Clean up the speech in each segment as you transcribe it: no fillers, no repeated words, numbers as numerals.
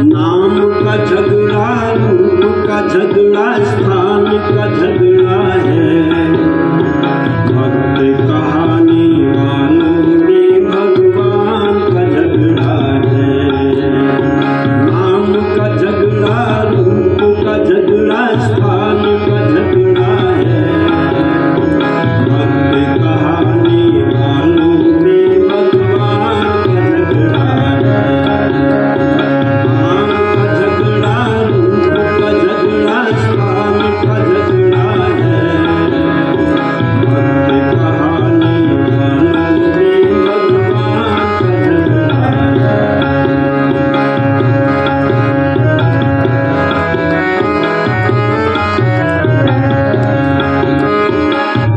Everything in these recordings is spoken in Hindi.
नाम का झगड़ा, रूप का झगड़ा, स्थान का झगड़ा है। भक्त कहानी वालों में भगवान का झगड़ा है। नाम का झगड़ा, रूप का झगड़ा, स्थान का झगड़ा है। भक्त कहानी वालों में भगवान का झगड़ा है। नाम का झगड़ा, रूप का झगड़ा, स्थान का झगड़ा है। भक्त कहानी वालों में भगवान का झगड़ा है।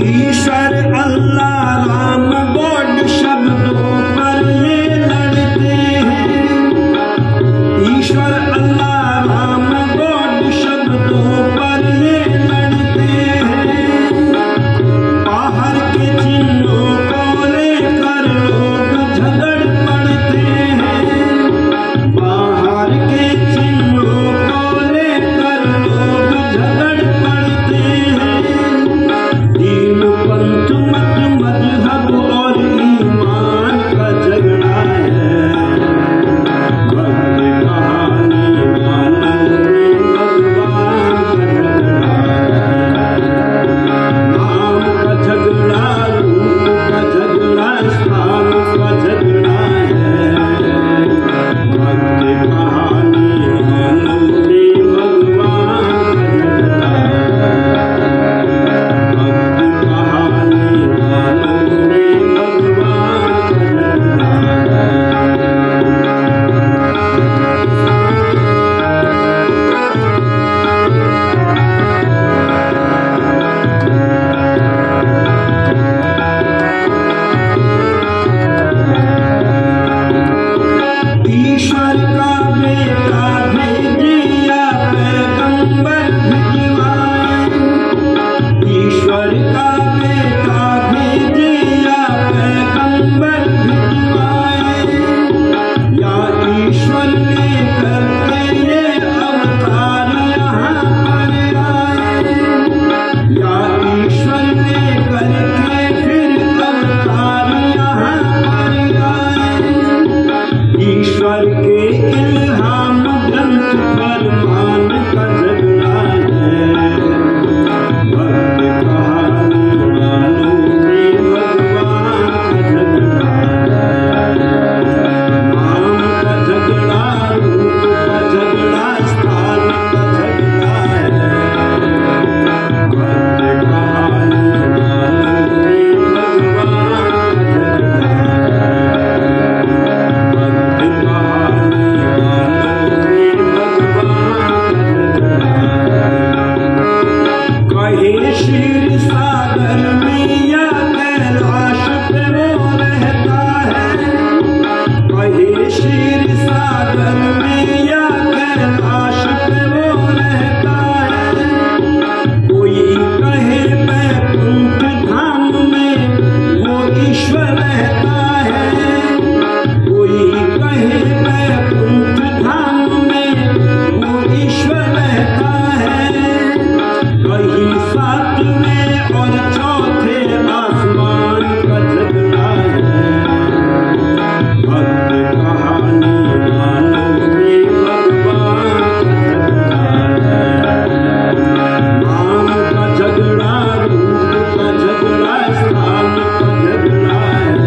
ईश्वर अल्लाह राम गॉड शब्दों पर ये लड़ते हैं। ईश्वर अल्लाह राम गॉड शब्दों पर ये लड़ते हैं। बाहर के चिन्हों को लेकर लोग झगड़ पड़ते हैं। बाहर के चिन्हों को लेकर लोग झगड़ पड़ते हैं। दीन पंथ मत मजहब और ईमान का झगड़ा है। भक्त कहानी वालों में भगवान का झगड़ा है। नाम का झगड़ा, रूप का झगड़ा, स्थान का झगड़ा है। भक्त कहानी वालों में भगवान का झगड़ा है। भक्त कहानी वालों में भगवान का झगड़ा है। ईश्वर का बेटा भेजिया पैगंबर भिजवाए। ईश्वर का बेटा भेजिया पैगंबर भिजवाए। या ईश्वर ने करके ये अवतार यहाँ पर आए। या ईश्वर ने करके फिर अवतार यहाँ पर आए। ईश्वर के इल्हाम ग्रंथ फरमान का झगड़ा है। भक्त कहानी वालों में भगवान का झगड़ा है। नाम का झगड़ा, रूप का झगड़ा, स्थान का झगड़ा है। भक्त कहानी वालों में भगवान का झगड़ा है। भक्त कहानी वालों में भगवान का झगड़ा है। कहे क्षीर सागर में या कैलाश पे वो रहता है। कहे क्षीर सागर में या कैलाश पे वो रहता है। कोई कहे बैकुंठ धाम में वो ईश्वर रहता है। कोई कहे बैकुंठ धाम में वो ईश्वर रहता है। कहीं सातवें और चौथे आसमान का झगड़ा है। भक्त कहानी वालों में भगवान का झगड़ा है। नाम का झगड़ा, रूप का झगड़ा, स्थान का झगड़ा है।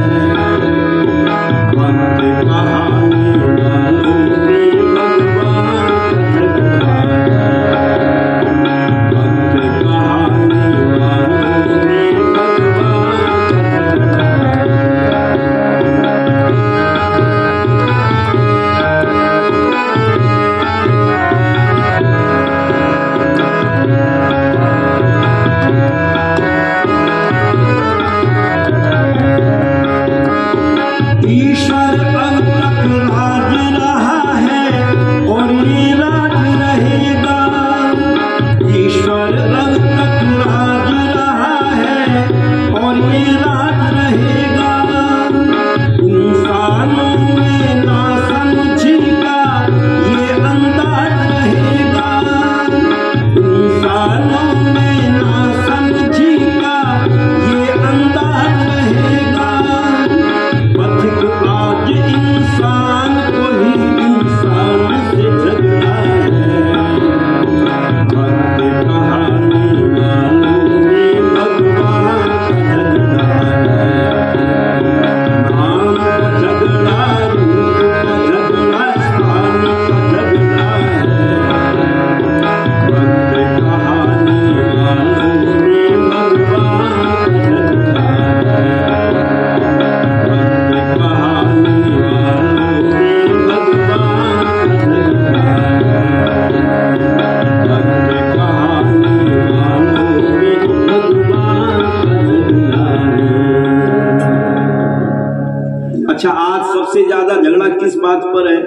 अच्छा, आज सबसे ज्यादा झगड़ा किस बात पर है?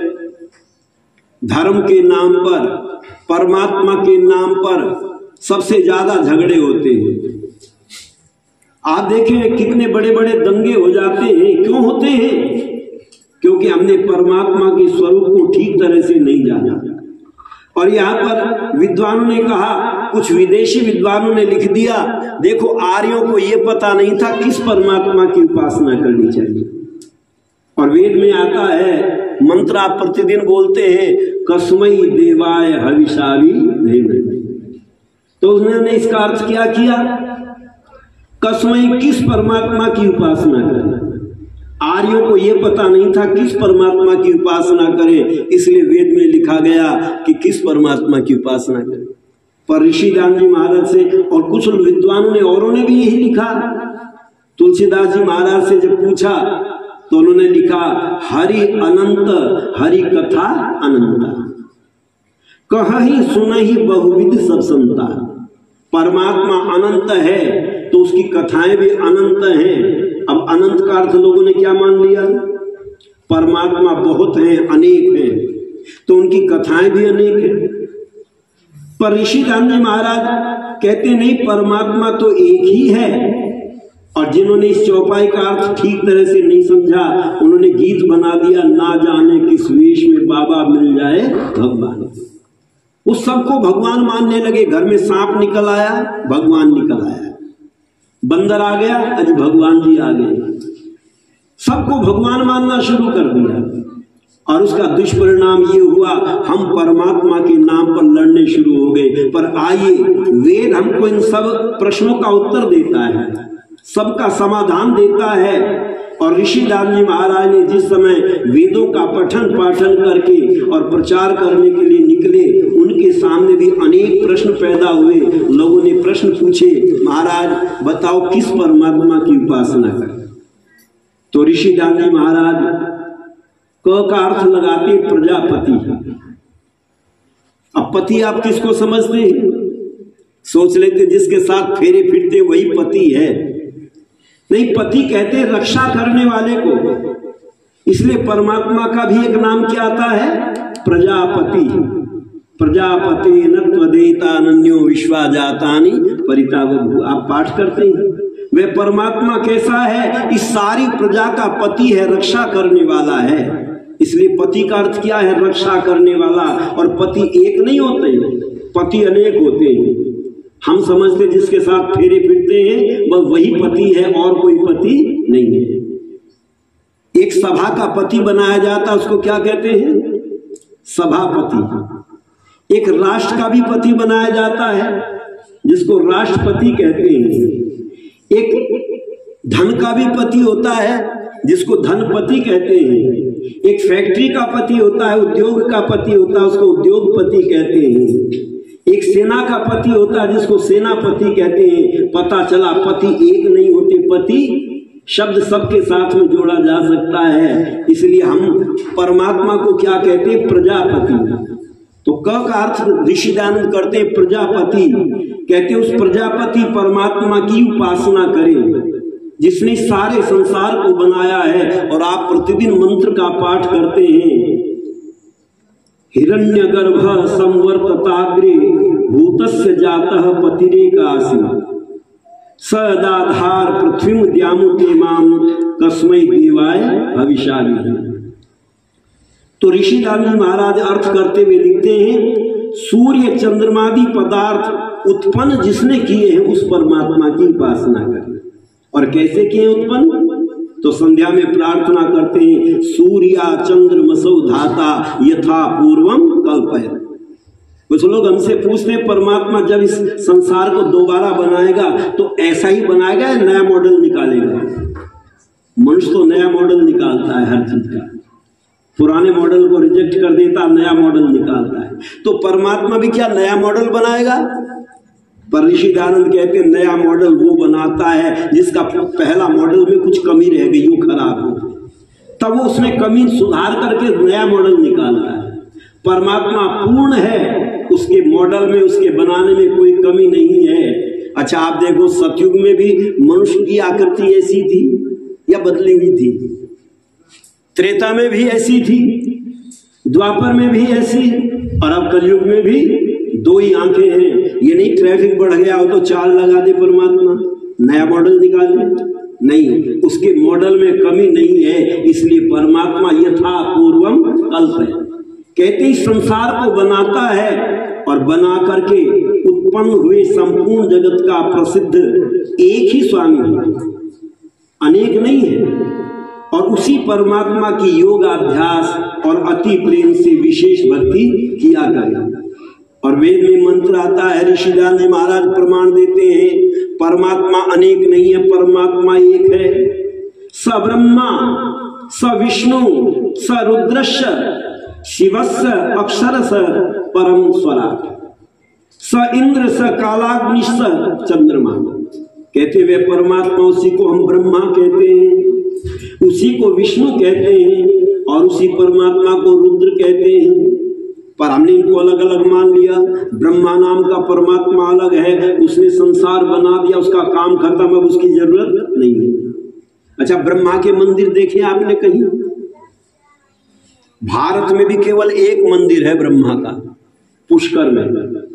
धर्म के नाम पर, परमात्मा के नाम पर सबसे ज्यादा झगड़े होते हैं। आप देखें कितने बड़े बड़े दंगे हो जाते हैं। क्यों होते हैं? क्योंकि हमने परमात्मा के स्वरूप को ठीक तरह से नहीं जाना। और यहाँ पर विद्वानों ने कहा, कुछ विदेशी विद्वानों ने लिख दिया, देखो आर्यों को यह पता नहीं था किस परमात्मा की उपासना करनी चाहिए। और वेद में आता है, मंत्र आप प्रतिदिन बोलते हैं, कस्मै देवाय हविषावि देव। तो उन्होंने इसका अर्थ क्या किया? कस्मै, किस परमात्मा की उपासना करें। आर्यों को यह पता नहीं था किस परमात्मा की उपासना करें, इसलिए वेद में लिखा गया कि किस परमात्मा की उपासना करें। पर ऋषि दान जी महाराज से और कुछ विद्वानों ने, औरों ने भी यही लिखा। तुलसीदास जी महाराज से जब पूछा तो उन्होंने लिखा, हरि अनंत हरि कथा अनंता, कहि सुनहि बहुविध सब संता। परमात्मा अनंत है तो उसकी कथाएं भी अनंत हैं। अब अनंत का अर्थ लोगों ने क्या मान लिया? परमात्मा बहुत हैं, अनेक हैं, तो उनकी कथाएं भी अनेक हैं। पर ऋषि दान जी महाराज कहते नहीं, परमात्मा तो एक ही है। और जिन्होंने इस चौपाई का अर्थ ठीक तरह से नहीं समझा, उन्होंने गीत बना दिया, ना जाने किस वेश में बाबा मिल जाए भगवान। उस सबको भगवान मानने लगे। घर में सांप निकल आया, भगवान निकल आया। बंदर आ गया, आज भगवान जी आ गए। सबको भगवान मानना शुरू कर दिया। और उसका दुष्परिणाम ये हुआ, हम परमात्मा के नाम पर लड़ने शुरू हो गए। पर आइए, वेद हमको इन सब प्रश्नों का उत्तर देता है, सबका समाधान देता है। और ऋषि दान जी महाराज ने जिस समय वेदों का पठन पाठन करके और प्रचार करने के लिए निकले, उनके सामने भी अनेक प्रश्न पैदा हुए। लोगों ने प्रश्न पूछे, महाराज बताओ किस परमात्मा की उपासना करें। तो ऋषि दान जी महाराज क का अर्थ लगाते प्रजापति। अब पति आप किसको समझते हैं? सोच लेते जिसके साथ फेरे फिरते वही पति है। नहीं, पति कहते रक्षा करने वाले को। इसलिए परमात्मा का भी एक नाम क्या आता है? प्रजापति। प्रजापति नत्वदेतानन्यो विश्वा जातानि परितावभू। आप पाठ करते हैं। वह परमात्मा कैसा है? इस सारी प्रजा का पति है, रक्षा करने वाला है। इसलिए पति का अर्थ क्या है? रक्षा करने वाला। और पति एक नहीं होते, पति अनेक होते हैं। हम समझते जिसके साथ फेरे फिरते हैं वह वही पति है और कोई पति नहीं है। एक सभा का पति बनाया जाता, उसको क्या कहते हैं? सभापति। एक राष्ट्र का भी पति बनाया जाता है, जिसको राष्ट्रपति कहते हैं। एक धन का भी पति होता है, जिसको धनपति कहते हैं। एक फैक्ट्री का पति होता है, उद्योग का पति होता है, उसको उद्योगपति कहते हैं। एक सेना का पति होता है, जिसको सेनापति कहते हैं। पता चला पति एक नहीं होते, पति शब्द सबके साथ में जोड़ा जा सकता है। इसलिए हम परमात्मा को क्या कहते हैं? प्रजापति। तो क का अर्थ ऋषि दानंद करते प्रजापति। कहते उस प्रजापति परमात्मा की उपासना करें, जिसने सारे संसार को बनाया है। और आप प्रतिदिन मंत्र का पाठ करते हैं, हिरण्यगर्भ संवर्तताग्रे भूतस्य जातः पतिरेकासी सदाधार पृथ्वी द्यामुते माम कस्मै देवाय हविषावि। तो ऋषि दान जी महाराज अर्थ करते हुए लिखते हैं, सूर्य चंद्रमादि पदार्थ उत्पन्न जिसने किए हैं उस परमात्मा की उपासना करें। और कैसे किए उत्पन्न? तो संध्या में प्रार्थना करते हैं, सूर्या चंद्रमसौ धाता यथा पूर्वम कल्पयत्। कुछ लोग हमसे पूछते हैं, परमात्मा जब इस संसार को दोबारा बनाएगा तो ऐसा ही बनाएगा या नया मॉडल निकालेगा? मनुष्य तो नया मॉडल निकालता है हर चीज का, पुराने मॉडल को रिजेक्ट कर देता, नया मॉडल निकालता है। तो परमात्मा भी क्या नया मॉडल बनाएगा? पर ऋषि दानंद कहते हैं नया मॉडल वो बनाता है जिसका पहला मॉडल में कुछ कमी रह गई, वो खराब हो, तब वो उसमें कमी सुधार करके नया मॉडल निकालता है। परमात्मा पूर्ण है, उसके मॉडल में, उसके बनाने में कोई कमी नहीं है। अच्छा, आप देखो सतयुग में भी मनुष्य की आकृति ऐसी थी या बदली हुई थी? त्रेता में भी ऐसी थी, द्वापर में भी ऐसी, और अब कलयुग में भी दो ही आंखें हैं। ये नहीं ट्रैफिक बढ़ गया हो तो चाल लगा दे परमात्मा, नया मॉडल निकाले, नहीं, उसके मॉडल में कमी नहीं है, इसलिए परमात्मा यथा पूर्वम कल्प है। कहते ही संसार को बनाता है और बना करके उत्पन्न हुए संपूर्ण जगत का प्रसिद्ध एक ही स्वामी है, अनेक नहीं है। और उसी परमात्मा की योगाभ्यास और अति प्रेम से विशेष भक्ति किया करें। और वेद में मंत्र आता है, ऋषिदान जी महाराज प्रमाण देते हैं, परमात्मा अनेक नहीं है, परमात्मा एक है। स ब्रह्मा स विष्णु स रुद्रस्य शिवस्य अक्षरस परम स्वराट स इंद्र स कालाग्नि स चंद्रमा। कहते वे परमात्मा, उसी को हम ब्रह्मा कहते हैं, उसी को विष्णु कहते हैं और उसी परमात्मा को रुद्र कहते हैं। पर हमने इनको अलग अलग मान लिया। ब्रह्मा नाम का परमात्मा अलग है, उसने संसार बना दिया, उसका काम खत्म, अब उसकी जरूरत नहीं है। अच्छा, ब्रह्मा के मंदिर देखे आपने कहीं? भारत में भी केवल एक मंदिर है ब्रह्मा का, पुष्कर में,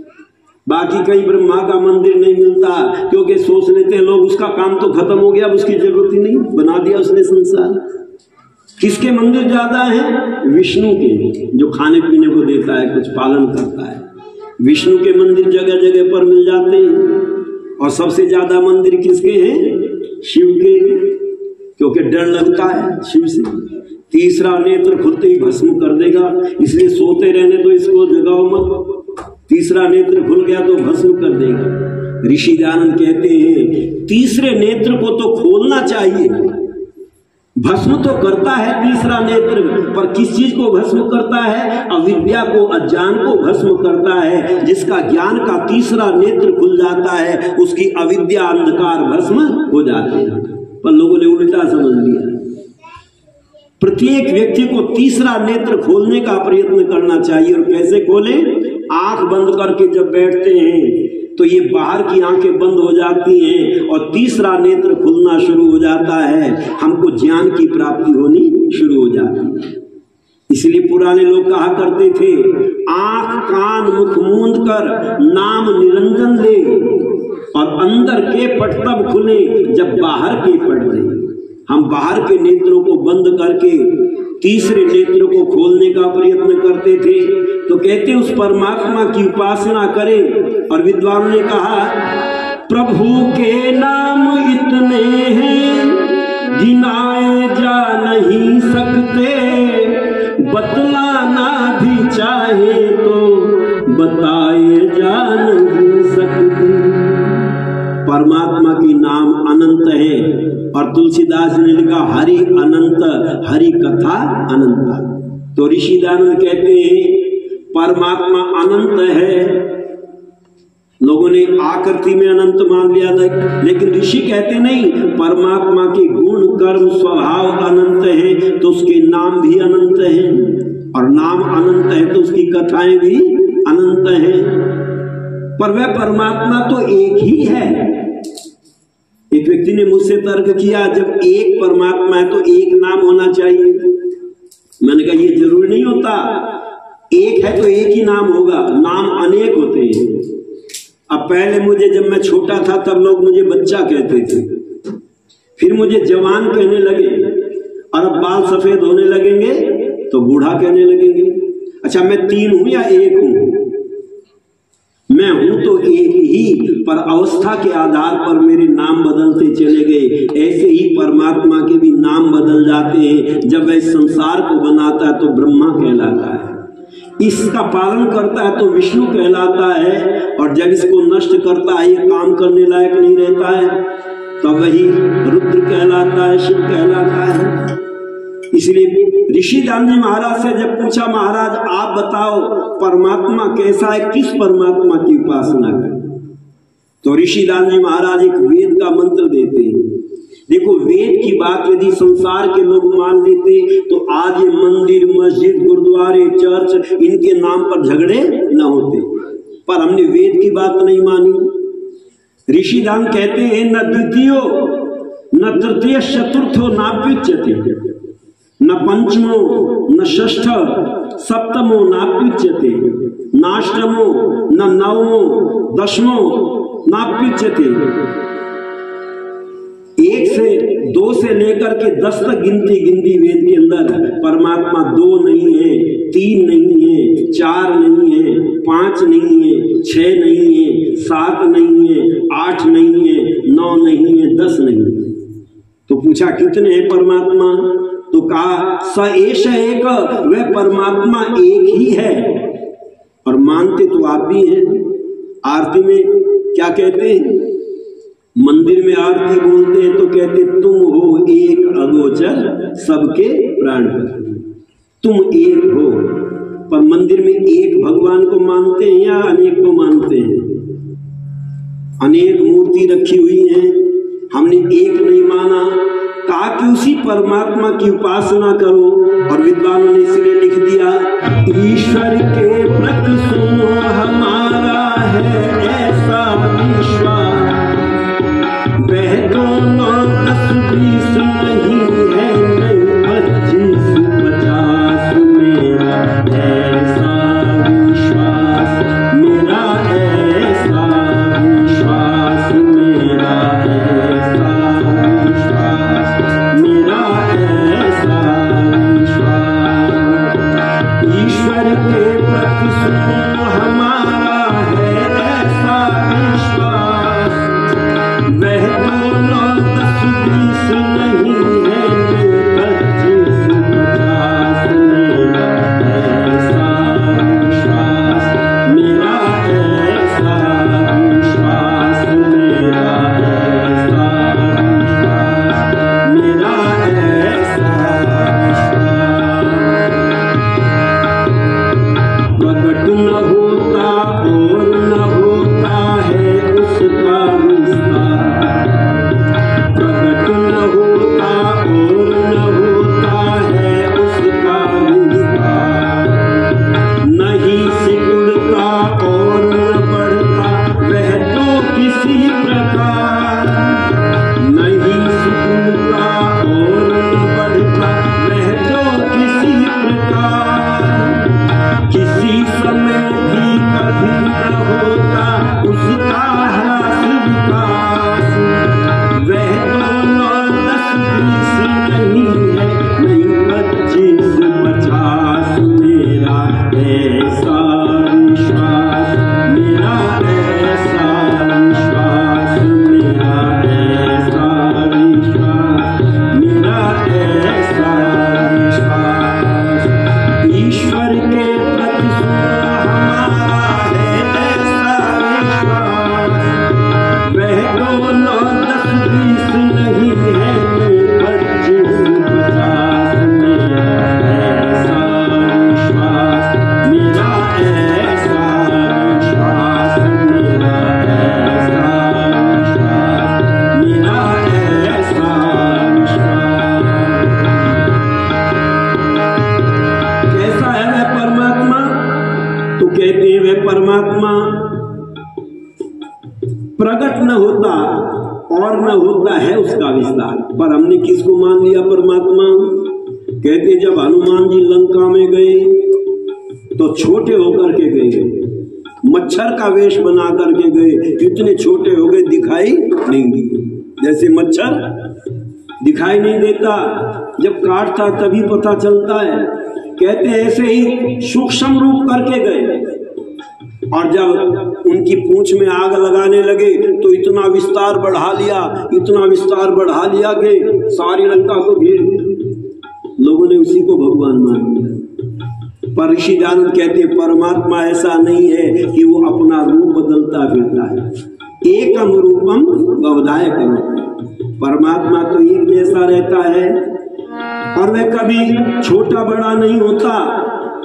बाकी कहीं ब्रह्मा का मंदिर नहीं मिलता, क्योंकि सोच लेते हैं लोग उसका काम तो खत्म हो गया, अब उसकी जरूरत ही नहीं, बना दिया उसने संसार। किसके मंदिर ज्यादा है? विष्णु के, जो खाने पीने को देता है, कुछ पालन करता है। विष्णु के मंदिर जगह जगह पर मिल जाते हैं। और सबसे ज्यादा मंदिर किसके हैं? शिव के, क्योंकि डर लगता है शिव से। तीसरा नेत्र खुलते ही भस्म कर देगा, इसलिए सोते रहने तो इसको जगाओ मत, तीसरा नेत्र खुल गया तो भस्म कर देगा। ऋषि दयानंद कहते हैं तीसरे नेत्र को तो खोलना चाहिए, भस्म तो करता है तीसरा नेत्र, पर किस चीज को भस्म करता है? अविद्या को, अज्ञान को भस्म करता है। जिसका ज्ञान का तीसरा नेत्र खुल जाता है, उसकी अविद्या अंधकार भस्म हो जाते हैं। पर लोगों ने उल्टा समझ लिया। प्रत्येक व्यक्ति को तीसरा नेत्र खोलने का प्रयत्न करना चाहिए। और कैसे खोले? आंख बंद करके जब बैठते हैं तो ये बाहर की आंखें बंद हो जाती हैं और तीसरा नेत्र खुलना शुरू हो जाता है, हमको ज्ञान की प्राप्ति होनी शुरू हो जाती है। इसलिए पुराने लोग कहा करते थे, आंख कान मुख मूंद कर नाम निरंजन ले, और अंदर के पट तब खुले जब बाहर के पट ले। हम बाहर के नेत्रों को बंद करके तीसरे नेत्र को खोलने का प्रयत्न करते थे। तो कहते उस परमात्मा की उपासना करें। और विद्वान ने कहा, प्रभु के नाम इतने हैं गिनाए जा नहीं सकते, बतलाना भी चाहे तो बताए जा नहीं सकते। परमात्मा की नाम अनंत है। और तुलसीदास ने लिखा, हरि अनंत हरि कथा अनंत। तो ऋषि दयानंद कहते हैं परमात्मा अनंत है। लोगों ने आकृति में अनंत मान लिया था, लेकिन ऋषि कहते नहीं, परमात्मा के गुण कर्म स्वभाव अनंत है तो उसके नाम भी अनंत है, और नाम अनंत है तो उसकी कथाएं भी अनंत है। पर वह परमात्मा तो एक ही है। एक व्यक्ति ने मुझसे तर्क किया, जब एक परमात्मा है तो एक नाम होना चाहिए। मैंने कहा ये जरूरी नहीं होता, एक है तो एक ही नाम होगा, नाम अनेक होते हैं। अब पहले मुझे, जब मैं छोटा था तब लोग मुझे बच्चा कहते थे, फिर मुझे जवान कहने लगे, और अब बाल सफेद होने लगेंगे तो बूढ़ा कहने लगेंगे। अच्छा, मैं तीन हूं या एक हूं? मैं हूं तो एक ही, पर अवस्था के आधार पर मेरे नाम बदलते चले गए। ऐसे ही परमात्मा के भी नाम बदल जाते हैं। जब वह संसार को बनाता है तो ब्रह्मा कहलाता है, इसका पालन करता है तो विष्णु कहलाता है, और जब इसको नष्ट करता है, ये काम करने लायक नहीं रहता है, तो वही रुद्र कहलाता है, शिव कहलाता है। इसलिए ऋषि दयानंद जी महाराज से जब पूछा, महाराज आप बताओ परमात्मा कैसा है, किस परमात्मा की उपासना करें? तो ऋषि दयानंद जी महाराज एक वेद का मंत्र देते हैं। देखो, वेद की बात यदि संसार के लोग मान लेते तो आज ये मंदिर मस्जिद गुरुद्वारे चर्च इनके नाम पर झगड़े न होते, पर हमने वेद की बात नहीं मानी। ऋषि दयानंद कहते हैं, न द्वितीयो न तृतीय चतुर्थो नाप्युच्यते, न पंचमो न षष्ठ सप्तमो नाप्युच्यते, नाष्टमो न नवमो दशमो नाप्युच्यते। 1 से 2 से लेकर के 10 तक गिनती वेद के अंदर परमात्मा 2 नहीं है, 3 नहीं है, 4 नहीं है, 5 नहीं है, 6 नहीं है, 7 नहीं है, 8 नहीं है, 9 नहीं है, 10 नहीं है। तो पूछा कितने हैं परमात्मा? तो कहा स एष एक, वह परमात्मा एक ही है। और मानते तो आप भी हैं। आरती में क्या कहते हैं? मंदिर में आरती बोलते हैं तो कहते तुम हो एक अगोचर सबके प्राण, तुम एक हो। पर मंदिर में एक भगवान को मानते हैं या अनेक को मानते हैं? अनेक मूर्ति रखी हुई है, हमने एक नहीं माना। कहा कि उसी परमात्मा की उपासना करो। और विद्वानों ने इसलिए लिख दिया, ईश्वर के प्रति सुनो हमारा है ऐसा विश्वास, वह तो 9 10 20 नहीं है, नहीं 25 50, मेरा ऐसा विश्वास, मेरा ऐसा विश्वास, मेरा ऐसा विश्वास, मेरा ऐसा विश्वास। ईश्वर के प्रति सुनो हमारा है ऐसा विश्वास, वह तो 9 10 20 नहीं है, 25 50, मेरा ऐसा विश्वास, मेरा ऐसा विश्वास, मेरा ऐसा विश्वास, मेरा ऐसा विश्वास। प्रकट न होता और न होता है उसका विस्तार, प्रकट न होता और न होता है उसका विस्तार। नहीं सिकुड़ता और न बढ़ता वह तो किसी प्रकार, नहीं सिकुड़ता और न बढ़ता वह तो किसी प्रकार। किसी समय भी कभी न होता उसका ह्रास विकास, वह तो 9 10 20 नहीं है, नहीं 25 50, मेरा ऐसा विश्वास, मेरा ऐसा विश्वास, मेरा ऐसा विश्वास, मेरा ऐसा विश्वास। ईश्वर के प्रति सुनो हमारा है ऐसा विश्वास, वह तो 9 10 20 नहीं है, 25 50, मेरा ऐसा विश्वास, मेरा ऐसा विश्वास, मेरा ऐसा विश्वास, मेरा ऐसा विश्वास। कैसा है वह परमात्मा? तो कहते हैं वह परमात्मा प्रकट न होता और न होता है उसका विस्तार। पर हमने किसको मान लिया परमात्मा? कहते जब हनुमान जी लंका में गए तो छोटे होकर के गए, मच्छर का वेश बना करके गए, इतने छोटे हो गए दिखाई नहीं दिए। जैसे मच्छर दिखाई नहीं देता, जब काटता तभी पता चलता है, कहते ऐसे ही सूक्ष्म रूप करके गए। और जब उनकी पूंछ में आग लगाने लगे तो इतना विस्तार बढ़ा लिया, इतना विस्तार बढ़ा लिया कि सारी लंका को घेर दिया। लोगों ने उसी को भगवान मान लिया। पर ऋषि जानंद कहते परमात्मा ऐसा नहीं है कि वो अपना रूप बदलता फिरता है। एकम रूपम गवधाय करो, परमात्मा तो एक जैसा रहता है और वह कभी छोटा बड़ा नहीं होता।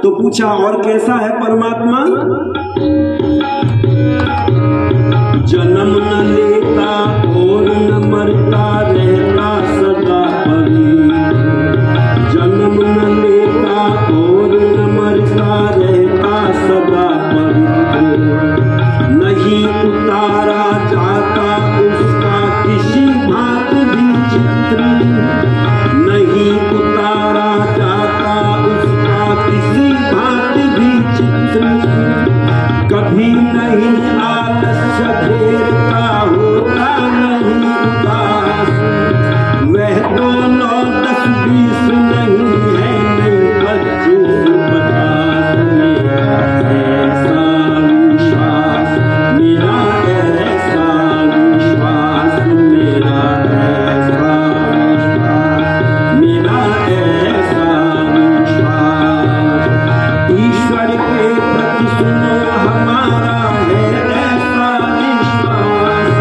तो पूछा और कैसा है परमात्मा? जन्म न लेता और न मरता रहता सदा पवित्र, जन्म न लेता और न मरता रहता सदा पवित्र। नहीं उतारा जाता उसका किसी भांति भी चित्र, नहीं उतारा 9 10 20 नहीं है, नहीं 25 50, मेरा ऐसा विश्वास, मेरा ऐसा विश्वास, मेरा ऐसा विश्वास, मेरा ऐसा विश्वास। ईश्वर के प्रति सुनो हमारा है ऐसा विश्वास।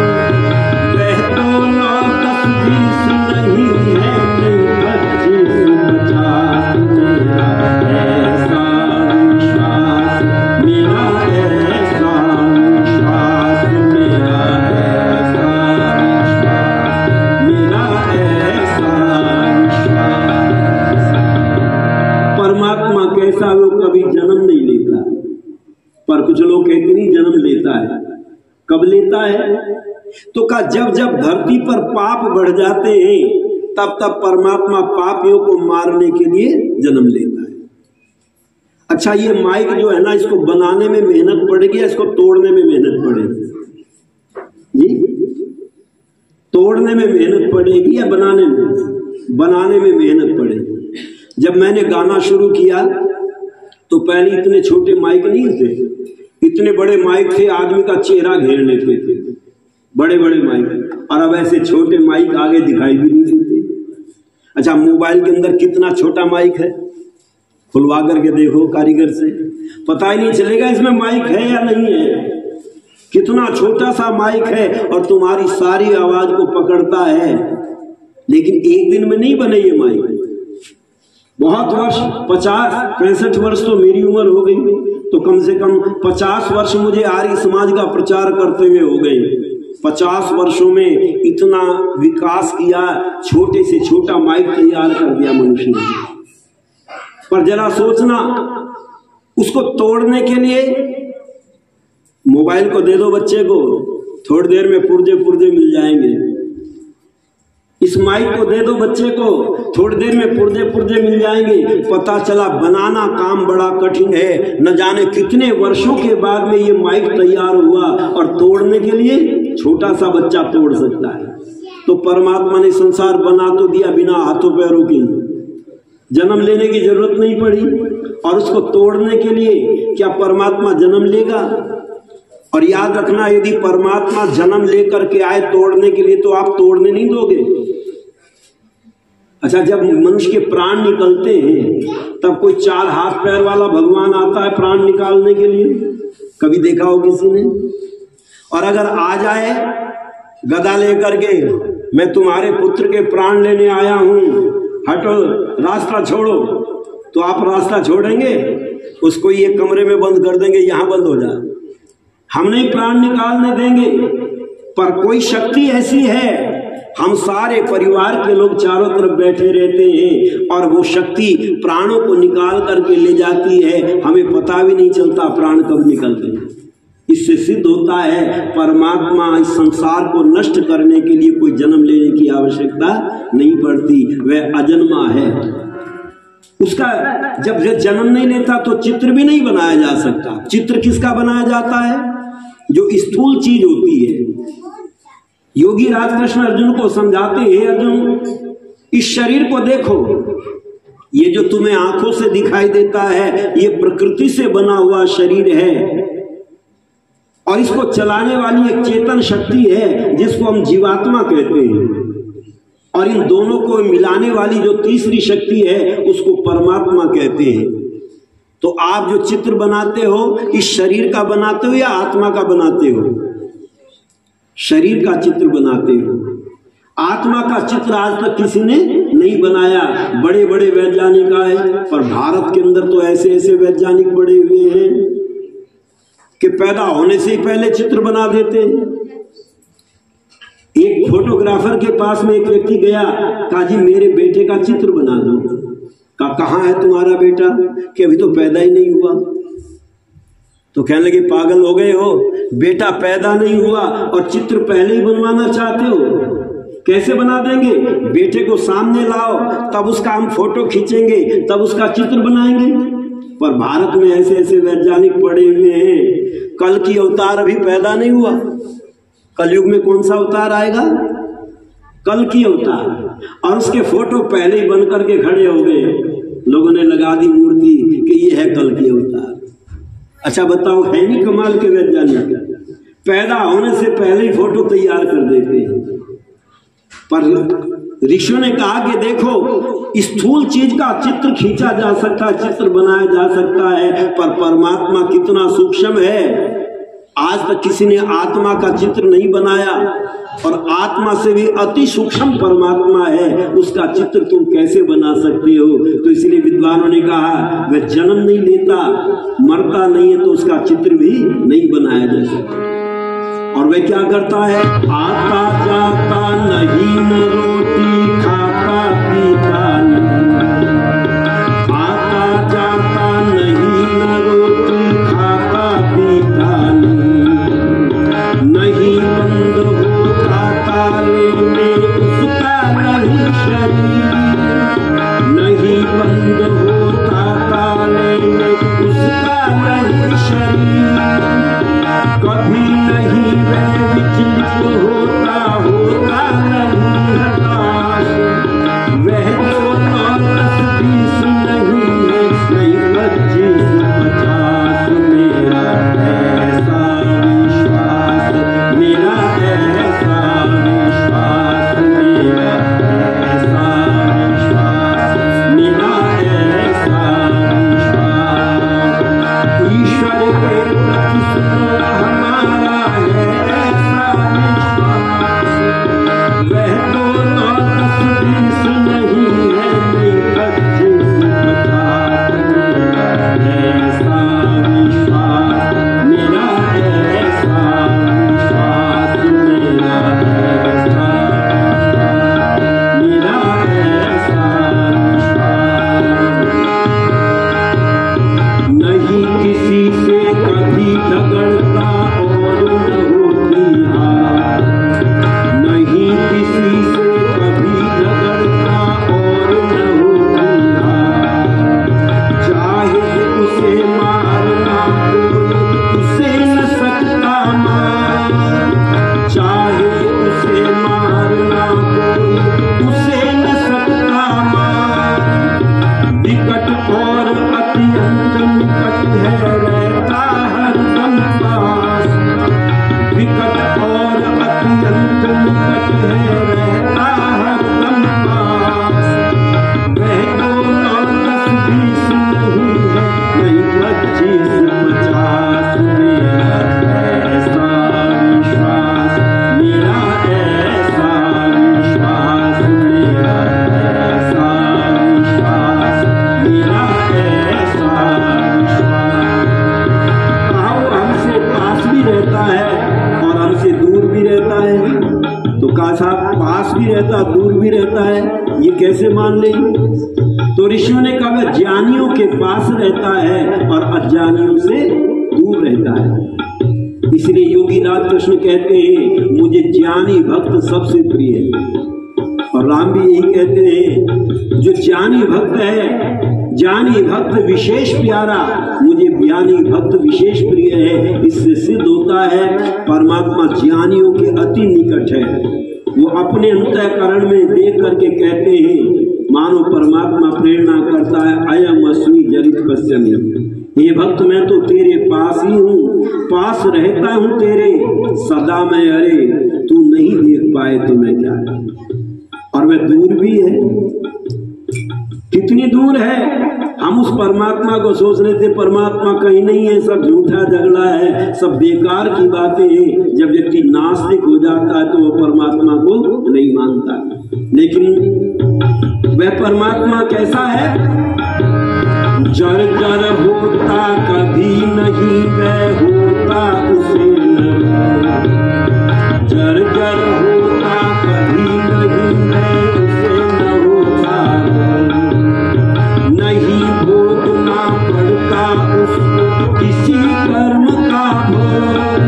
वह तो 9 10 20 नहीं है, नहीं 25 50, मेरा ऐसा विश्वास, मेरा ऐसा विश्वास, मेरा ऐसा विश्वास, मेरा ऐसा विश्वास। परमात्मा कैसा, वो कभी जन्म नहीं लेता, पर कुछ लोग कहते नहीं जन्म लेता है। कब लेता है? तो कहा जब जब धरती पर पाप बढ़ जाते हैं तब तब परमात्मा पापियों को मारने के लिए जन्म लेता है। अच्छा, ये माइक जो है ना, इसको बनाने में मेहनत पड़ेगी या इसको तोड़ने में मेहनत पड़ेगी? जी, तोड़ने में मेहनत पड़ेगी या बनाने में? बनाने में मेहनत पड़ेगी। जब मैंने गाना शुरू किया तो पहले इतने छोटे माइक नहीं थे, इतने बड़े माइक थे, आदमी का चेहरा घेर लेते थे, बड़े बड़े माइक। और अब ऐसे छोटे माइक आगे दिखाई भी नहीं देते। अच्छा, मोबाइल के अंदर कितना छोटा माइक है, खुलवा करके देखो कारीगर से, पता ही नहीं चलेगा इसमें माइक है या नहीं है। कितना छोटा सा माइक है और तुम्हारी सारी आवाज को पकड़ता है। लेकिन एक दिन में नहीं बने ये माइक, बहुत वर्ष, 50-65 वर्ष तो मेरी उम्र हो गई, तो कम से कम 50 वर्ष मुझे आर्य समाज का प्रचार करते हुए हो गए। 50 वर्षों में इतना विकास किया, छोटे से छोटा माइक तैयार कर दिया मनुष्य ने। पर जरा सोचना, उसको तोड़ने के लिए मोबाइल को दे दो बच्चे को, थोड़ी देर में पुर्जे पुर्जे मिल जाएंगे। इस माइक को दे दो बच्चे को, थोड़ी देर में पुर्जे पुर्जे मिल जाएंगे। पता चला बनाना काम बड़ा कठिन है, न जाने कितने वर्षों के बाद में ये माइक तैयार हुआ, और तोड़ने के लिए छोटा सा बच्चा तोड़ सकता है। तो परमात्मा ने संसार बना तो दिया बिना हाथों पैरों के, जन्म लेने की जरूरत नहीं पड़ी। और उसको तोड़ने के लिए क्या परमात्मा जन्म लेगा? और याद रखना, यदि परमात्मा जन्म लेकर के आए तोड़ने के लिए, तो आप तोड़ने नहीं दोगे। अच्छा, जब मनुष्य के प्राण निकलते हैं तब कोई 4 हाथ पैर वाला भगवान आता है प्राण निकालने के लिए, कभी देखा हो किसी ने? और अगर आ जाए गदा लेकर के, मैं तुम्हारे पुत्र के प्राण लेने आया हूं, हटो, रास्ता छोड़ो, तो आप रास्ता छोड़ेंगे? उसको ये कमरे में बंद कर देंगे, यहां बंद हो जाए, हम नहीं प्राण निकालने देंगे। पर कोई शक्ति ऐसी है, हम सारे परिवार के लोग चारों तरफ बैठे रहते हैं और वो शक्ति प्राणों को निकाल करके ले जाती है, हमें पता भी नहीं चलता प्राण कब निकलते हैं। इससे सिद्ध होता है परमात्मा इस संसार को नष्ट करने के लिए कोई जन्म लेने की आवश्यकता नहीं पड़ती, वह अजन्मा है। उसका जब जन्म नहीं लेता तो चित्र भी नहीं बनाया जा सकता। चित्र किसका बनाया जाता है? जो स्थूल चीज होती है। योगी राजकृष्ण अर्जुन को समझाते हैं, अर्जुन इस शरीर को देखो, ये जो तुम्हें आंखों से दिखाई देता है ये प्रकृति से बना हुआ शरीर है, और इसको चलाने वाली एक चेतन शक्ति है जिसको हम जीवात्मा कहते हैं, और इन दोनों को मिलाने वाली जो तीसरी शक्ति है उसको परमात्मा कहते हैं। तो आप जो चित्र बनाते हो, इस शरीर का बनाते हो या आत्मा का बनाते हो? शरीर का चित्र बनाते हो। आत्मा का चित्र आज तक किसी ने नहीं बनाया। बड़े बड़े वैज्ञानिक आए, पर भारत के अंदर तो ऐसे ऐसे वैज्ञानिक बड़े हुए हैं कि पैदा होने से ही पहले चित्र बना देते हैं। एक फोटोग्राफर के पास में एक व्यक्ति गया, कहा जी मेरे बेटे का चित्र बना दो। कहा कहाँ है तुम्हारा बेटा? कि अभी तो पैदा ही नहीं हुआ। तो कहने लगे पागल हो गए हो, बेटा पैदा नहीं हुआ और चित्र पहले ही बनवाना चाहते हो? कैसे बना देंगे? बेटे को सामने लाओ, तब उसका हम फोटो खींचेंगे, तब उसका चित्र बनाएंगे। पर भारत में ऐसे ऐसे वैज्ञानिक पड़े हुए हैं, कल की अवतार अभी पैदा नहीं हुआ। कलयुग में कौन सा अवतार आएगा? कल की अवतार, और उसके फोटो पहले ही बन करके खड़े हो गए, लोगों ने लगा दी मूर्ति कि ये है कल की अवतार। अच्छा बताओ, है नहीं कमाल के वैज्ञानिक, पैदा होने से पहले ही फोटो तैयार कर देते हैं। पर ऋषियों ने कहा कि देखो, स्थूल चीज का चित्र खींचा जा सकता है, चित्र बनाया जा सकता है, पर परमात्मा कितना सूक्ष्म है। आज तक किसी ने आत्मा का चित्र नहीं बनाया, और आत्मा से भी अति सूक्ष्म परमात्मा है, उसका चित्र तुम कैसे बना सकते हो। तो इसलिए विद्वानों ने कहा, वह जन्म नहीं लेता, मरता नहीं है, तो उसका चित्र भी नहीं बनाया जा सकता। और वह क्या करता है, आता जाता नहीं, न रोटी खाता पीता नहीं, आता जाता नहीं, न रोटी खाता पीता नहीं बंद होता ताले में उसका नहीं शरीर, नहीं बंद होता ताले में उसका नहीं शरीर, कभी नहीं वह विचलित होता, होता नहीं हताश, वह तो 10-20 नहीं है, नहीं 25-50, मेरा ऐसा विश्वास, मेरा ऐसा विश्वास, मेरा ऐसा विश्वास, मेरा ऐसा विश्वास, ईश्वर के प्रति हमारा है ऐसा विश्वास, वह तो 10-20 नहीं है, नहीं 25-50, ऐसा विश्वास, मेरा ऐसा विश्वास, मेरा ऐसा विश्वास, मेरा ऐसा विश्वास। नहीं किसी से कभी झगड़ता और न होती हार, नहीं किसी से कभी झगड़ता और न होती हार, चाहे उसे मारना कोई उसे न सकता मार, चाहे उसे मारना कोई उसे न सकता मार, विकट और अत्यंत निकट है रहता हरदम पास, विकट और अत्यंत निकट है रहता हरदम पास, वह तो 10-20 नहीं है, नहीं 25-50, मेरा ऐसा विश्वास, मेरा ऐसा विश्वास, मेरा ऐसा विश्वास, मेरा ऐसा विश्वास। कहा वो हमसे पास भी रहता है और हमसे दूर भी रहता है। तो कहा साहब, पास भी रहता, दूर भी रहता है, ये कैसे मान लेंगे? तो ऋषियों ने कहा, वह ज्ञानियों के पास रहता है और अज्ञानियों से दूर रहता है। इसलिए योगी राज कृष्ण कहते हैं, मुझे ज्ञानी भक्त सबसे प्रिय है। और राम भी यही कहते हैं, जो ज्ञानी भक्त है, ज्ञानी भक्त विशेष प्यारा, मुझे ज्ञानी भक्त विशेष प्रिय है। इससे सिद्ध होता है परमात्मा ज्ञानियों के अति निकट है। वो अपने अंतःकरण में देख करके कहते हैं, मानो परमात्मा प्रेरणा करता है, अयम अस्मि जरित पश्यमि, हे भक्त मैं तो तेरे पास ही हूँ, पास रहता हूँ तेरे सदा मैं, अरे तू नहीं देख पाए तो मैं क्या। और वह दूर भी है, कितनी दूर है। हम उस परमात्मा को सोच रहे थे परमात्मा कहीं नहीं है, सब झूठा झगड़ा है, सब बेकार की बातें हैं। जब व्यक्ति नास्तिक हो जाता है तो वो परमात्मा को नहीं मानता। लेकिन वह परमात्मा कैसा है? जर जर होता कभी नहीं, वह होता उसे न, जर जर होता कभी नहीं, वह उसे न होता, नहीं भोगना पड़ता उसको किसी कर्म का भोग,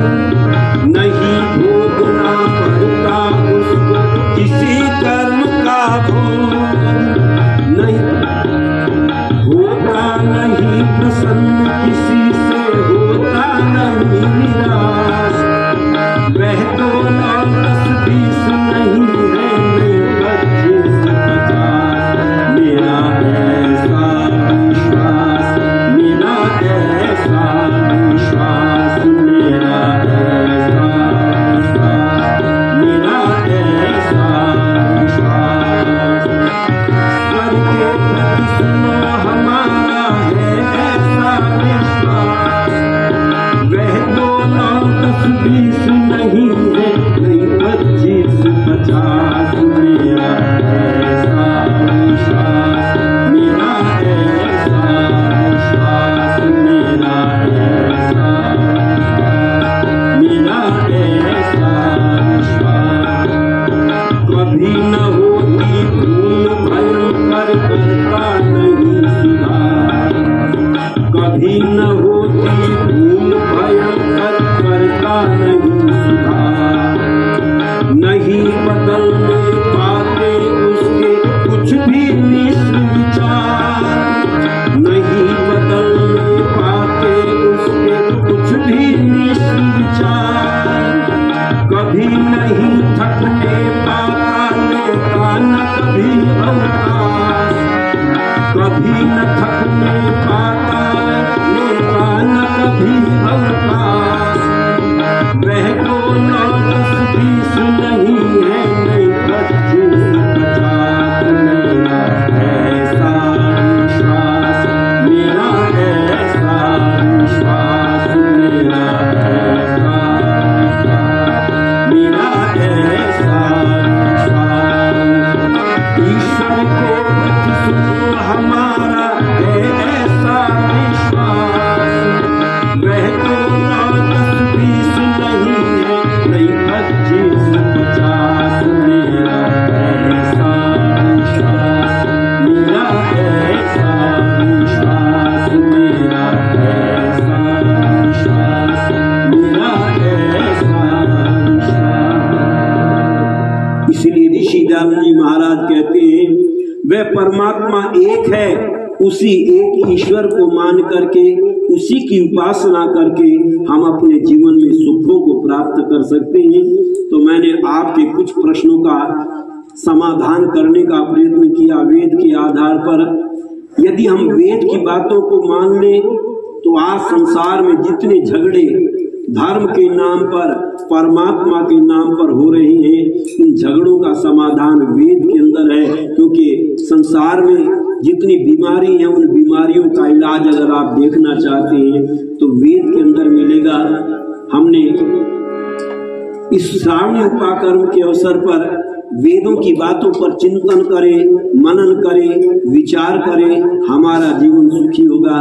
नहीं भोगना पड़ता उसको किसी कर्म का भोग, नहीं होता नहीं के प्रति सुनो हमारा है ऐसा विश्वास, वह 2 9 10 20 नहीं है, नहीं 25 50, मेरा ऐसा विश्वास, मेरा ऐसा विश्वास, मेरा ऐसा, मेरा ऐसा विश्वास। कभी न होती भूल भयंकर करता नहीं सुधार, कभी न होती भूल भयंकर करता नहीं सुधार, नहीं बदलने पाते उसके कुछ भी मिश्र विचार, नहीं बदलने पाते उसके कुछ भी मिश्र विचार, कभी नहीं थकने पाता लेता न कभी अवकाश, कभी न थकने पाता लेता न कभी अवकाश, वह 2 9 10 20 नहीं है, नहीं 25 50, मेरा ऐसा विश्वास, मेरा ऐसा विश्वास, मेरा ऐसा विश्वास, मेरा ऐसा विश्वास। ईश्वर के प्रति सुनो हमारा है ऐसा विश्वास, वह 2 9 10 20 नहीं है, नहीं 25 50, मेरा ऐसा विश्वास, मेरा ऐसा विश्वास, मेरा ऐसा विश्वास, मेरा ऐसा विश्वास। इसलिए ऋषिदास जी महाराज कहते हैं वह परमात्मा एक है, उसी एक ईश्वर को मान करके उसी की उपासना करके हम अपने जीवन में सुखों को प्राप्त कर सकते हैं। तो मैंने आपके कुछ प्रश्नों का समाधान करने का प्रयत्न किया वेद के आधार पर। यदि हम वेद की बातों को मान लें तो आज संसार में जितने झगड़े धर्म के नाम पर परमात्मा के नाम पर हो रहे हैं, इन झगड़ों का समाधान वेद के अंदर है। क्योंकि संसार में जितनी बीमारी है उन बीमारियों का इलाज अगर आप देखना चाहते हैं तो वेद के अंदर मिलेगा। हमने इस श्रावणी उपाकर्म के अवसर पर वेदों की बातों पर चिंतन करें, मनन करें, विचार करें, हमारा जीवन सुखी होगा।